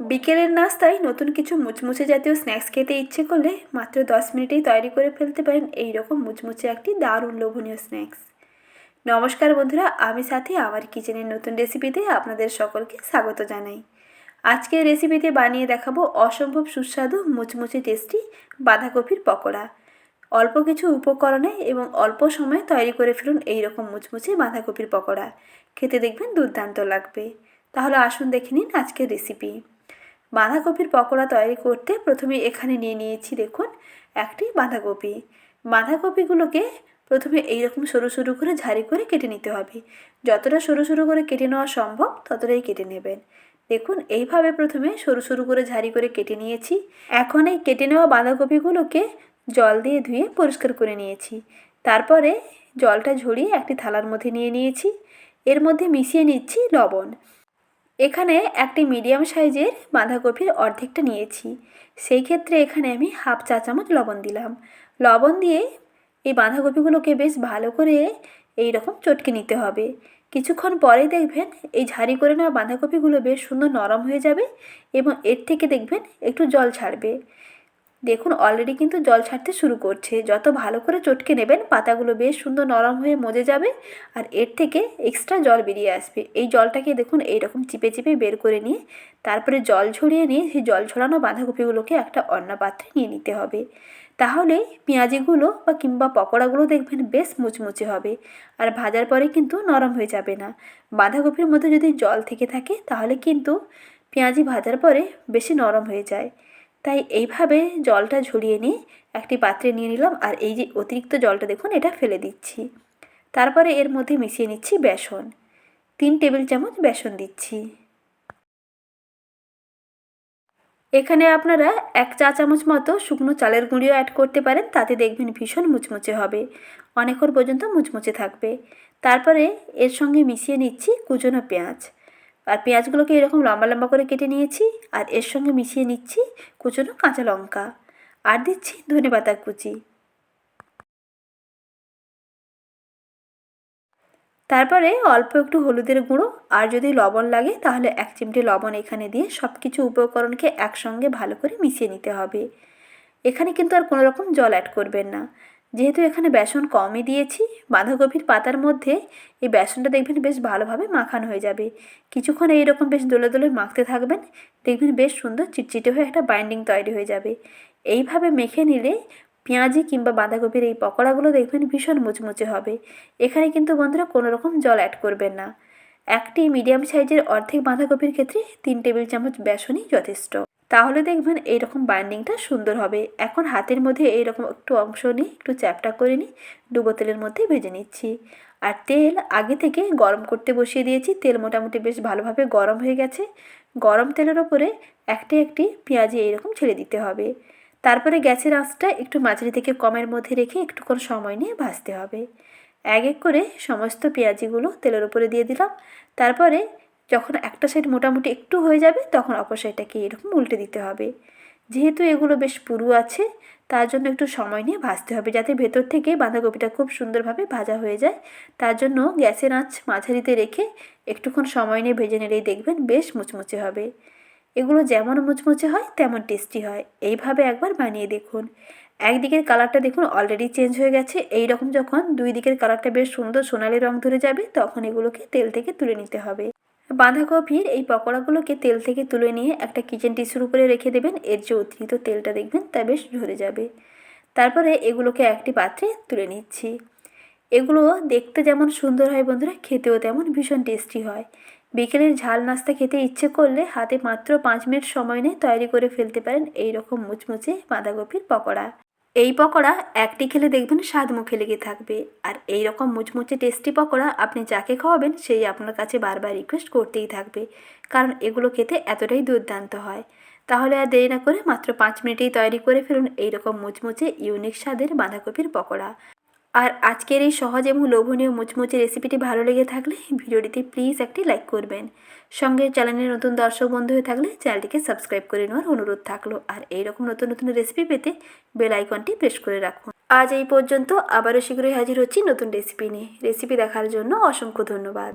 বিকেলের নাস্তায় নতুন কিছু মুচমুচে জাতীয় স্ন্যাক্স খেতে ইচ্ছে করলে মাত্র 10 মিনিটেই তৈরি করে ফেলতে পারেন এই রকম মুচমুচে একটি দারুণ লোভনীয় স্ন্যাক্স। নমস্কার বন্ধুরা, আমি সাথী আমার কিচেনের নতুন রেসিপিতে আপনাদের সকলকে স্বাগত জানাই। আজকের রেসিপিতে বানিয়ে দেখাবো অসম্ভব সুস্বাদু মুচমুচে টেস্টি বাঁধাকপির পকোড়া। অল্প কিছু উপকরণে এবং অল্প সময়ে তৈরি করে ফেলুন এই রকম মুচমুচে বাঁধাকপির পকোড়া। খেতে দেখবেন দুর্দান্ত লাগবে। তাহলে আসুন দেখে নিন আজকের রেসিপি। বাঁধাকপির পকোড়া তৈরি করতে প্রথমে এখানে নিয়ে নিয়েছি দেখুন একটি বাঁধাকপি। বাঁধাকপিগুলোকে প্রথমে এইরকম সরু সরু করে ঝাড়ি করে কেটে নিতে হবে। যতটা সরু সরু করে কেটে নেওয়া সম্ভব ততটাই কেটে নেবেন। দেখুন এইভাবে প্রথমে সরু সরু করে ঝাড়ি করে কেটে নিয়েছি। এখন এই কেটে নেওয়া বাঁধাকপিগুলোকে জল দিয়ে ধুয়ে পরিষ্কার করে নিয়েছি। তারপরে জলটা ঝরিয়ে একটি থালার মধ্যে নিয়ে নিয়েছি। এর মধ্যে মিশিয়ে নিচ্ছি লবণ। এখানে একটি মিডিয়াম সাইজের বাঁধাকপির অর্ধেকটা নিয়েছি, সেই ক্ষেত্রে এখানে আমি হাফ চা চামচ লবণ দিলাম। লবণ দিয়ে এই বাঁধাকপিগুলোকে বেশ ভালো করে এই রকম চটকে নিতে হবে। কিছুক্ষণ পরেই দেখবেন এই ঝারি করে নেওয়া বাঁধাকপিগুলো বেশ সুন্দর নরম হয়ে যাবে এবং এর থেকে দেখবেন একটু জল ছাড়বে। দেখুন অলরেডি কিন্তু জল ছাড়তে শুরু করছে। যত ভালো করে চটকে নেবেন পাতাগুলো বেশ সুন্দর নরম হয়ে মজে যাবে আর এর থেকে এক্সট্রা জল বেরিয়ে আসবে। এই জলটাকে দেখুন এইরকম চিপে চিপে বের করে নিয়ে তারপরে জল ঝরিয়ে নিয়ে সেই জল ঝরানো বাঁধাকপিগুলোকে একটা অন্য পাত্রে নিয়ে নিতে হবে। তাহলে পেঁয়াজিগুলো বা কিংবা পকোড়াগুলো দেখবেন বেশ মুচমুচে হবে আর ভাজার পরে কিন্তু নরম হয়ে যাবে না। বাঁধাকপির মধ্যে যদি জল থেকে থাকে তাহলে কিন্তু পেঁয়াজি ভাজার পরে বেশি নরম হয়ে যায়। তাই এইভাবে জলটা ঝরিয়ে নিয়ে একটি পাত্রে নিয়ে নিলাম আর এই যে অতিরিক্ত জলটা দেখুন এটা ফেলে দিচ্ছি। তারপরে এর মধ্যে মিশিয়ে নিচ্ছি বেসন। 3 টেবিল চামচ বেসন দিচ্ছি। এখানে আপনারা 1 চা চামচ মতো শুকনো চালের গুঁড়িও অ্যাড করতে পারেন, তাতে দেখবেন ভীষণ মুচমুচে হবে, অনেকক্ষণ পর্যন্ত মুচমুচে থাকবে। তারপরে এর সঙ্গে মিশিয়ে নিচ্ছি কুচনো পেঁয়াজ। আর পেঁয়াজগুলোকে এরকম লম্বা লম্বা করে কেটে নিয়েছি আর এর সঙ্গে মিশিয়ে নিচ্ছি কুচনো কাঁচা লঙ্কা আর দিচ্ছি ধনেপাতা কুচি। তারপরে অল্প একটু হলুদের গুঁড়ো আর যদি লবণ লাগে তাহলে 1 চিমটে লবণ এখানে দিয়ে সব কিছু উপকরণকে একসঙ্গে ভালো করে মিশিয়ে নিতে হবে। এখানে কিন্তু আর কোনো রকম জল অ্যাড করবেন না, যেহেতু এখানে বেসন কমই দিয়েছি। বাঁধাকপির পাতার মধ্যে এই বেসনটা দেখবেন বেশ ভালোভাবে মাখানো হয়ে যাবে। কিছুক্ষণ এইরকম বেশ দোলে দোলে মাখতে থাকবেন, দেখবেন বেশ সুন্দর চিটচিটে হয়ে একটা বাইন্ডিং তৈরি হয়ে যাবে। এইভাবে মেখে নিলে পেঁয়াজি কিংবা বাঁধাকপির এই পকোড়াগুলো দেখবেন ভীষণ মুচমুচে হবে। এখানে কিন্তু বন্ধুরা কোনো রকম জল অ্যাড করবেন না। একটি মিডিয়াম সাইজের অর্ধেক বাঁধাকপির ক্ষেত্রে 3 টেবিল চামচ বেসনই যথেষ্ট। তাহলে দেখবেন এইরকম বাইন্ডিংটা সুন্দর হবে। এখন হাতের মধ্যে এইরকম একটু অংশ নিয়ে একটু চ্যাপটা করে নিয়ে ডুবো তেলের মধ্যে ভেজে নিচ্ছি। আর তেল আগে থেকে গরম করতে বসিয়ে দিয়েছি। তেল মোটামুটি বেশ ভালোভাবে গরম হয়ে গেছে। গরম তেলের ওপরে একটি একটি পেঁয়াজি এইরকম ছেড়ে দিতে হবে। তারপরে গ্যাসের আঁচটা একটু মাঝারি থেকে কমের মধ্যে রেখে একটুক্ষণ সময় নিয়ে ভাজতে হবে। এক এক করে সমস্ত পেঁয়াজিগুলো তেলের উপরে দিয়ে দিলাম। তারপরে যখন একটা সাইড মোটামুটি একটু হয়ে যাবে তখন অপর সাইডটাকে এরকম উল্টে দিতে হবে। যেহেতু এগুলো বেশ পুরু আছে তার জন্য একটু সময় নিয়ে ভাজতে হবে, যাতে ভেতর থেকে বাঁধাকপিটা খুব সুন্দরভাবে ভাজা হয়ে যায়। তার জন্য গ্যাসের আঁচ মাঝারিতে রেখে একটুক্ষণ সময় নিয়ে ভেজে নিলেই দেখবেন বেশ মুচমুচে হবে। এগুলো যেমন মুচমুচে হয় তেমন টেস্টি হয়। এইভাবে একবার বানিয়ে দেখুন। একদিকের কালারটা দেখুন অলরেডি চেঞ্জ হয়ে গেছে। এই রকম যখন 2 দিকের কালারটা বেশ সুন্দর সোনালি রং ধরে যাবে তখন এগুলোকে তেল থেকে তুলে নিতে হবে। বাঁধাকপির এই পকোড়াগুলোকে তেল থেকে তুলে নিয়ে একটা কিচেন টিস্যুর উপরে রেখে দেবেন। এর যে অতিরিক্ত তেলটা দেখবেন তা বেশ ঝরে যাবে। তারপরে এগুলোকে একটি পাত্রে তুলে নিচ্ছি। এগুলো দেখতে যেমন সুন্দর হয় বন্ধুরা, খেতেও তেমন ভীষণ টেস্টি হয়। বিকেলের ঝাল নাস্তা খেতে ইচ্ছে করলে হাতে মাত্র 5 মিনিট সময় নিয়ে তৈরি করে ফেলতে পারেন এই রকম মুচমুচে বাঁধাকপির পকোড়া। এই পকোড়া একটি খেলে দেখবেন স্বাদ মুখে লেগে থাকবে। আর এই রকম মুচমুচে টেস্টি পকোড়া আপনি যাকে খাওয়াবেন সেই আপনার কাছে বারবার রিকোয়েস্ট করতেই থাকবে, কারণ এগুলো খেতে এতটাই দুর্দান্ত হয়। তাহলে আর দেরি না করে মাত্র 5 মিনিটেই তৈরি করে ফেলুন এই রকম মুচমুচে ইউনিক স্বাদের বাঁধাকপির পকোড়া। আর আজকের এই সহজ এবং লোভনীয় মুচমুচে রেসিপিটি ভালো লেগে থাকলে ভিডিওটিতে প্লিজ একটি লাইক করবেন। সঙ্গে চ্যানেলের নতুন দর্শক বন্ধু হয়ে থাকলে চ্যানেলটিকে সাবস্ক্রাইব করে নেওয়ার অনুরোধ থাকলো। আর এইরকম নতুন নতুন রেসিপি পেতে বেল আইকনটি প্রেস করে রাখুন। আজ এই পর্যন্ত, আবারও শীঘ্রই হাজির হচ্ছি নতুন রেসিপি নিয়ে। রেসিপি দেখার জন্য অসংখ্য ধন্যবাদ।